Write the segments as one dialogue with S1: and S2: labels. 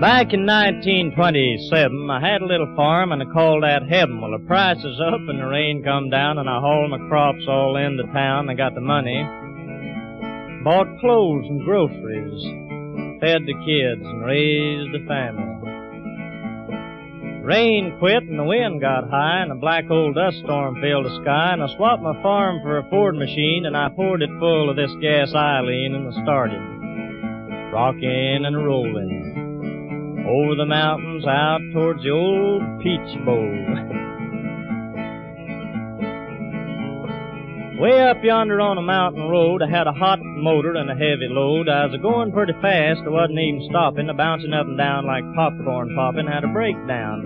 S1: Back in 1927, I had a little farm and I called that heaven. Well, the price is up and the rain come down and I hauled my crops all into town. I got the money, bought clothes and groceries, fed the kids and raised the family. Rain quit and the wind got high and a black old dust storm filled the sky and I swapped my farm for a Ford machine and I poured it full of this gasoline and I started rocking and rolling over the mountains out towards the old Peach Bowl. Way up yonder on a mountain road, I had a hot motor and a heavy load. I was a-going pretty fast, I wasn't even stopping, bouncing up and down like popcorn popping, had a breakdown.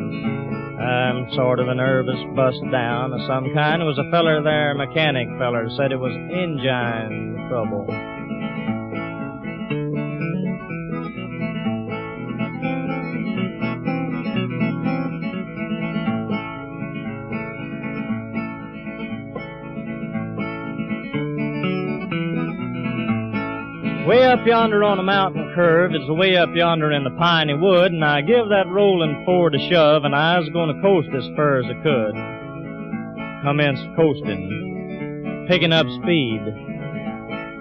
S1: I'm sort of a nervous bust down of some kind. There was a feller there, a mechanic feller, said it was engine trouble. Way up yonder on a mountain curve is way up yonder in the piney wood, and I give that rolling Ford a shove, and I was going to coast as far as I could. Commenced coasting, picking up speed.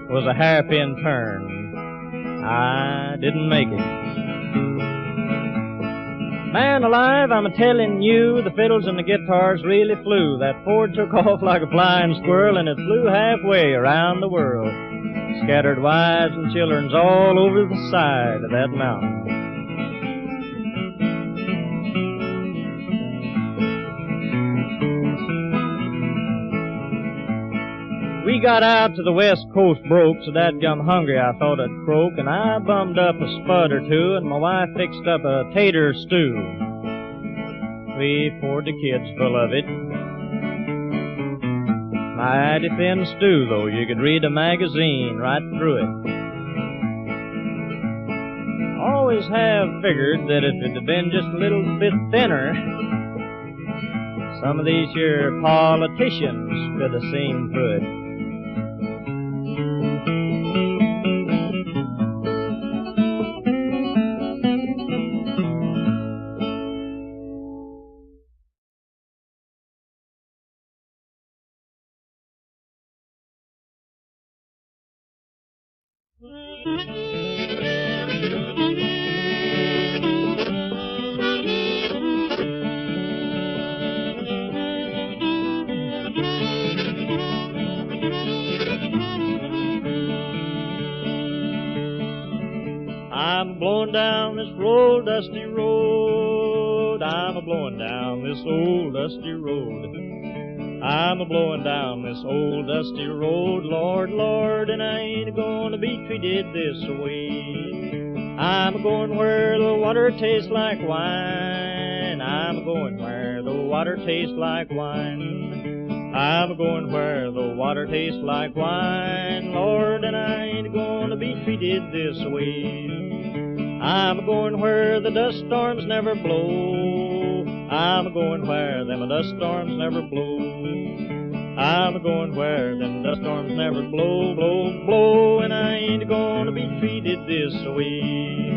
S1: Was a hairpin turn. I didn't make it. Man alive, I'm a-telling you, the fiddles and the guitars really flew. That Ford took off like a flying squirrel, and it flew halfway around the world. Scattered wives and children's all over the side of that mountain. We got out to the west coast broke, so dadgum hungry I thought I'd croak, and I bummed up a spud or two, and my wife fixed up a tater stew. We poured the kids full of it. Mighty thin stew, though. You could read a magazine right through it. Always have figured that if it had been just a little bit thinner, some of these here politicians could have seen through it. I'm blowing down this old dusty road. I'm a-blowing down this old dusty road. I'm a-blowing down this old dusty road, Lord, Lord, and I ain't gonna be treated this way. I'm a-going where the water tastes like wine. I'm a-going where the water tastes like wine. I'm a-going where the water tastes like wine, Lord, and I ain't gonna be treated this way. I'm a-going where the dust storms never blow. I'm a-going where them dust storms never blow. I'm a-going where them dust storms never blow, blow, blow, and I ain't gonna be treated this way.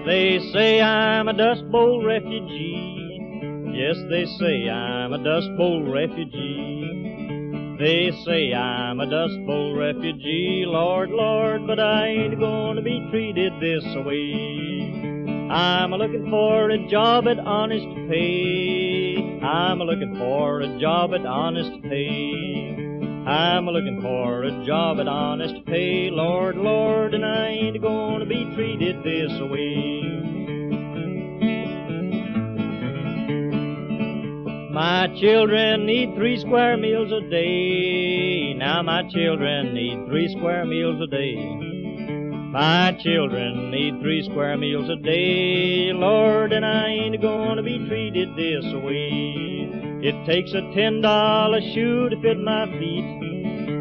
S1: They say I'm a Dust Bowl refugee. Yes, they say I'm a Dust Bowl refugee. They say I'm a Dust Bowl refugee, Lord, Lord, but I ain't gonna be treated this way. I'm a-looking for a job at honest pay. I'm a-looking for a job at honest pay. I'm a-looking for a job at honest pay, Lord, Lord, and I ain't gonna be treated this way. My children need 3 square meals a day. Now my children need 3 square meals a day. My children need 3 square meals a day, Lord, and I ain't gonna be treated this way. It takes a $10 shoe to fit my feet.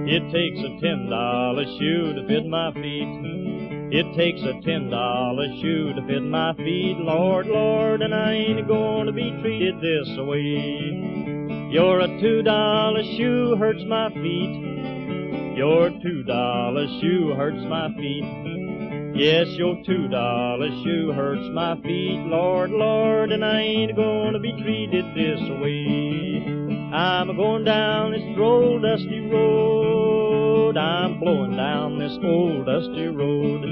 S1: It takes a $10 shoe to fit my feet. It takes a $10 shoe to fit my feet, Lord, Lord, and I ain't gonna be treated this way. Your $2 shoe hurts my feet. Your $2 shoe hurts my feet. Yes, your $2 shoe hurts my feet, Lord, Lord, and I ain't gonna be treated this way. I'm a-going down this old dusty road. I'm blowing down this old dusty road.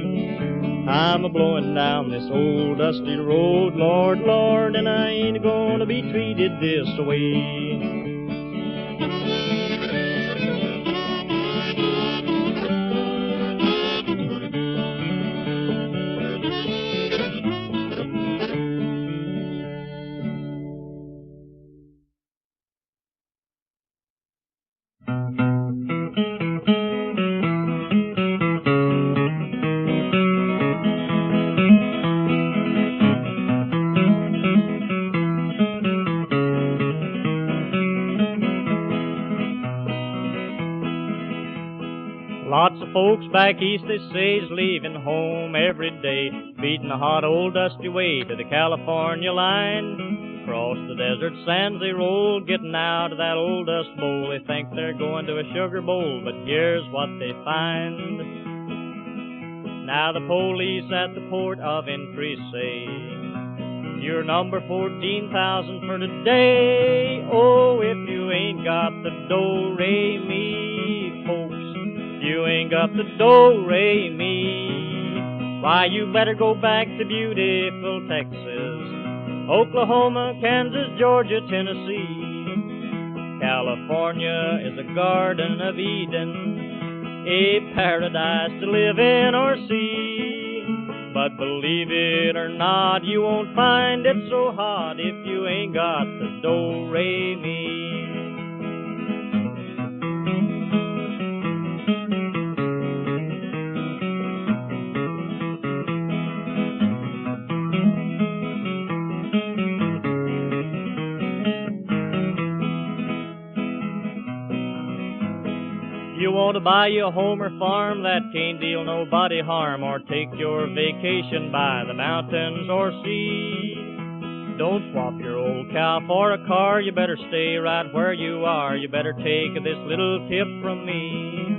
S1: I'm a-blowing down this old dusty road, Lord, Lord, and I ain't gonna be treated this way. Lots of folks back east, they say, is leaving home every day, beating the hot old dusty way to the California line. Across the desert sands they roll, getting out of that old dust bowl. They think they're going to a sugar bowl, but here's what they find. Now the police at the port of entry say, you're number 14,000 for today. Oh, if you ain't got the do-re-mi, folks, you ain't got the do-re-mi, why, you better go back to beautiful Texas, Oklahoma, Kansas, Georgia, Tennessee. California is a garden of Eden, a paradise to live in or see. But believe it or not, you won't find it so hot if you ain't got the do-re-mi. You want to buy you a home or farm that can't deal nobody harm, or take your vacation by the mountains or sea. Don't swap your old cow for a car, you better stay right where you are. You better take this little tip from me,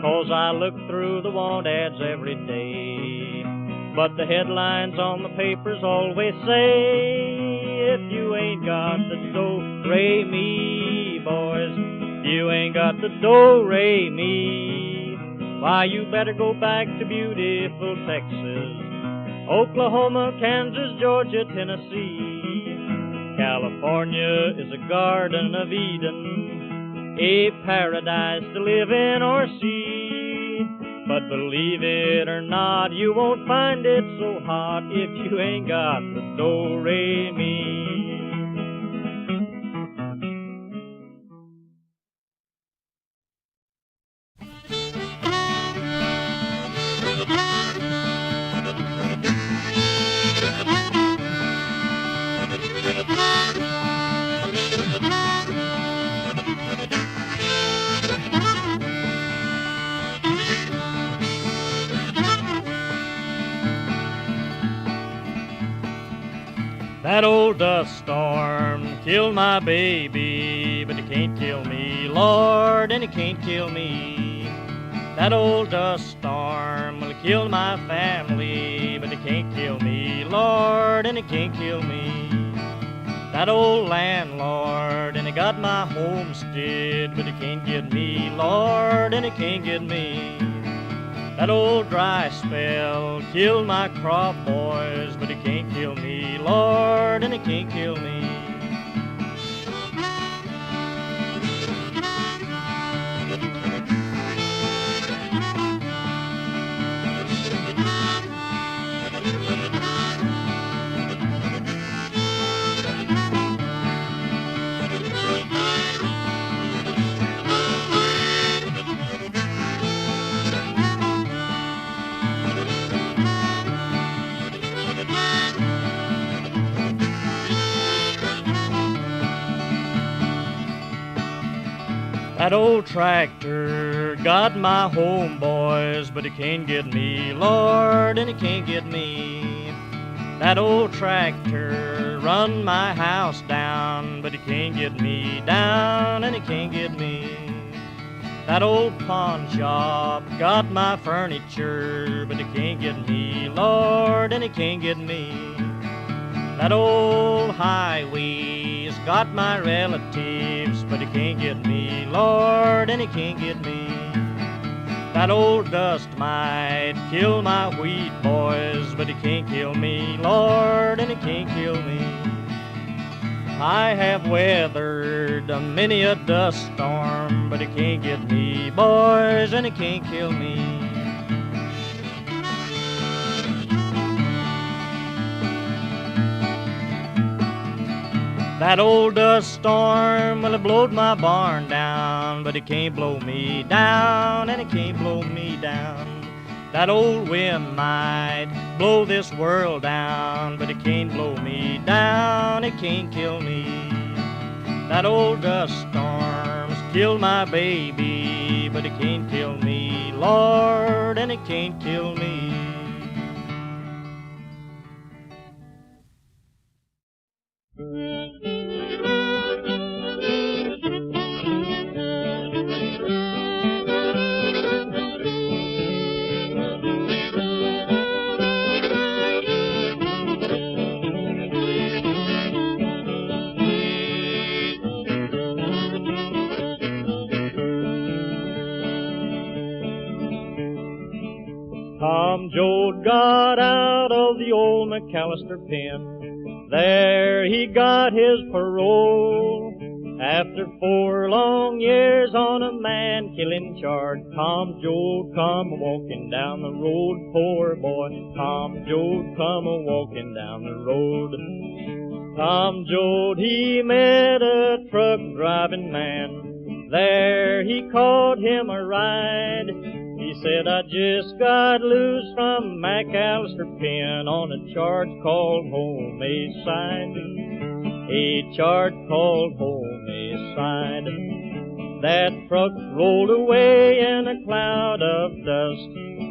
S1: 'cause I look through the want ads every day, but the headlines on the papers always say, if you ain't got the do-re-mi, boys, you ain't got the do-re-mi, why, you better go back to beautiful Texas, Oklahoma, Kansas, Georgia, Tennessee. California is a garden of Eden, a paradise to live in or see. But believe it or not, you won't find it so hot if you ain't got the do-re-mi. That old dust storm killed my baby, but it can't kill me, Lord, and it can't kill me. That old dust storm will kill my family, but it can't kill me, Lord, and it can't kill me. That old landlord, and it got my homestead, but it can't get me, Lord, and it can't get me. That old dry spell killed my crop, boys, but it can't kill me, Lord, and it can't kill me. That old tractor got my home, boys, but it can't get me, Lord, and it can't get me. That old tractor run my house down, but it can't get me down, and it can't get me. That old pawn shop got my furniture, but it can't get me, Lord, and it can't get me. That old highway's got my relatives, but it can't get me, Lord, and it can't get me. That old dust might kill my wheat, boys, but it can't kill me, Lord, and it can't kill me. I have weathered many a dust storm, but it can't get me, boys, and it can't kill me. That old dust storm, well, it blowed my barn down, but it can't blow me down, and it can't blow me down. That old wind might blow this world down, but it can't blow me down, it can't kill me. That old dust storm's killed my baby, but it can't kill me, Lord, and it can't kill me. Tom Joad got out of the old McAllister pen. There he got his parole. After 4 long years on a man-killing charge, Tom Joad come a-walking down the road. Poor boy, Tom Joad come a-walking down the road. Tom Joad, he met a truck-driving man. There he caught him a ride. He said, I just got loose from McAllister pen on a charge called homicide. A charge called homicide. That truck rolled away in a cloud of dust.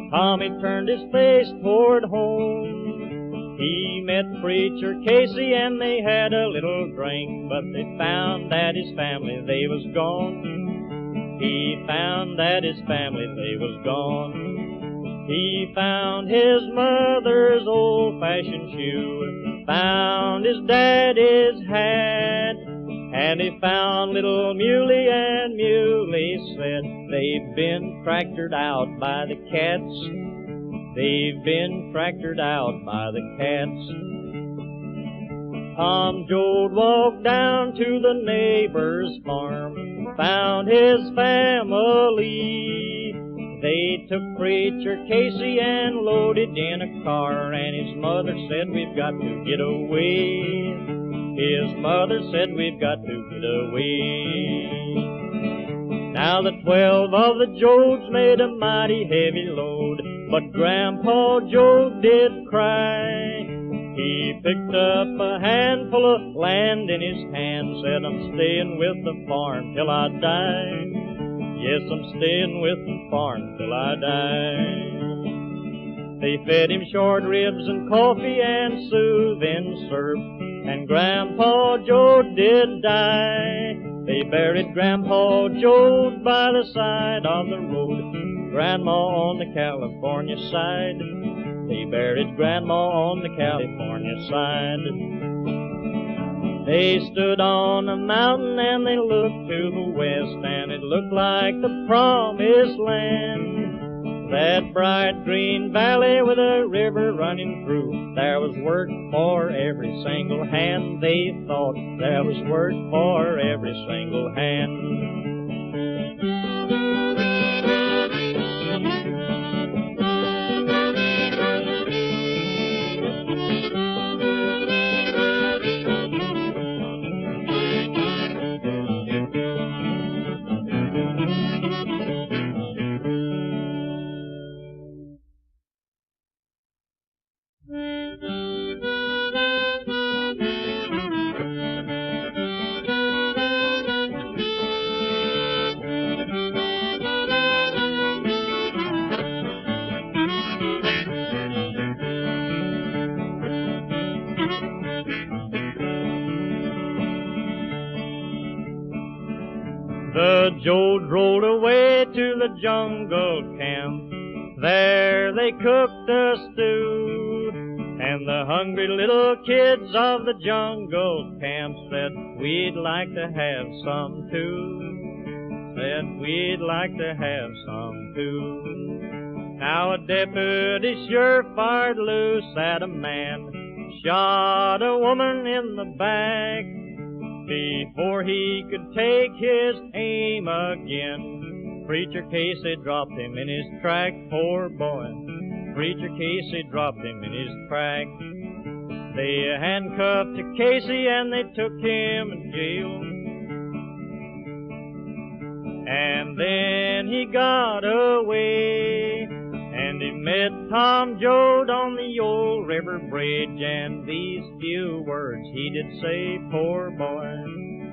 S1: Tommy turned his face toward home. He met Preacher Casey and they had a little drink, but they found that his family, they was gone. He found that his family, they was gone. He found his mother's old-fashioned shoe, found his daddy's hat, and he found little Muley, and Muley said, they've been tractored out by the cats. They've been tractored out by the cats. Tom Joad walked down to the neighbor's farm, found his family. They took Preacher Casey and loaded in a car, and his mother said, we've got to get away. His mother said, we've got to get away. Now the 12 of the Joads made a mighty heavy load, but Grandpa Joad did cry. He picked up a handful of land in his hand, said, I'm staying with the farm till I die. Yes, I'm staying with the farm till I die. They fed him short ribs and coffee and soothing syrup, and Grandpa Joad did die. They buried Grandpa Joad by the side of the road, Grandma on the California side. They buried Grandma on the California side. They stood on a mountain and they looked to the west, and it looked like the promised land. That bright green valley with a river running through, there was work for every single hand. They thought there was work for every single hand. The Jodes rolled away to the jungle camp. There they cooked a stew, and the hungry little kids of the jungle camp said, we'd like to have some too. Said, we'd like to have some too. Now a deputy sure fired loose at a man, shot a woman in the back. Before he could take his aim again, Preacher Casey dropped him in his track, poor boy. Preacher Casey dropped him in his track. They handcuffed to Casey and they took him to jail. And then he got away, and he met Tom Joad on the old river bridge, and these few words he did say, poor boy,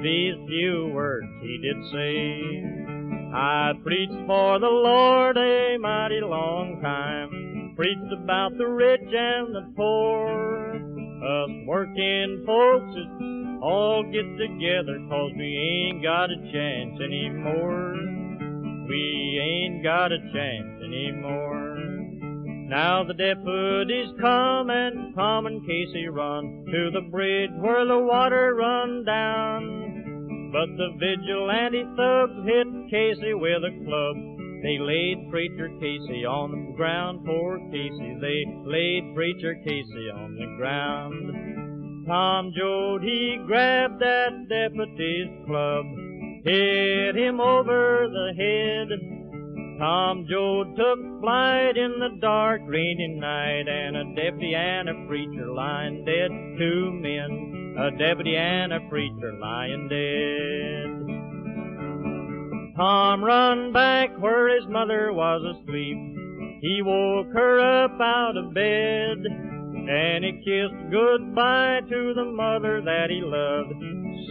S1: these few words he did say. I preached for the Lord a mighty long time, preached about the rich and the poor. Us working folks all get together 'cause we ain't got a chance anymore. We ain't got a chance anymore. Now the deputies come and Casey run to the bridge where the water run down. But the vigilante thugs hit Casey with a club. They laid Preacher Casey on the ground, poor Casey. They laid Preacher Casey on the ground. Tom Joad, he grabbed that deputy's club, hit him over the head. Tom Joad took flight in the dark, rainy night, and a deputy and a preacher lying dead. 2 men, a deputy and a preacher lying dead. Tom run back where his mother was asleep. He woke her up out of bed, and he kissed goodbye to the mother that he loved.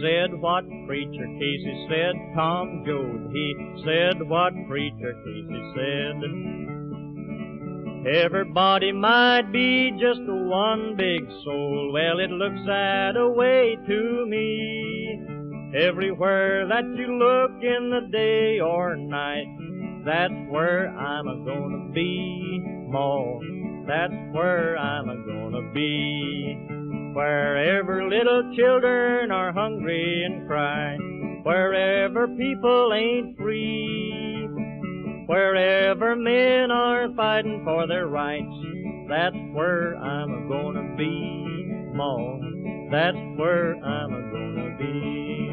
S1: Said what Preacher Casey said, Tom Joad, he said what Preacher Casey said. Everybody might be just one big soul, well, it looks that way to me. Everywhere that you look in the day or night, that's where I'm a-gonna be, Ma. That's where I'm a-gonna be. Wherever little children are hungry and cry, wherever people ain't free, wherever men are fighting for their rights, that's where I'm a-gonna be, Ma. That's where I'm a-gonna be.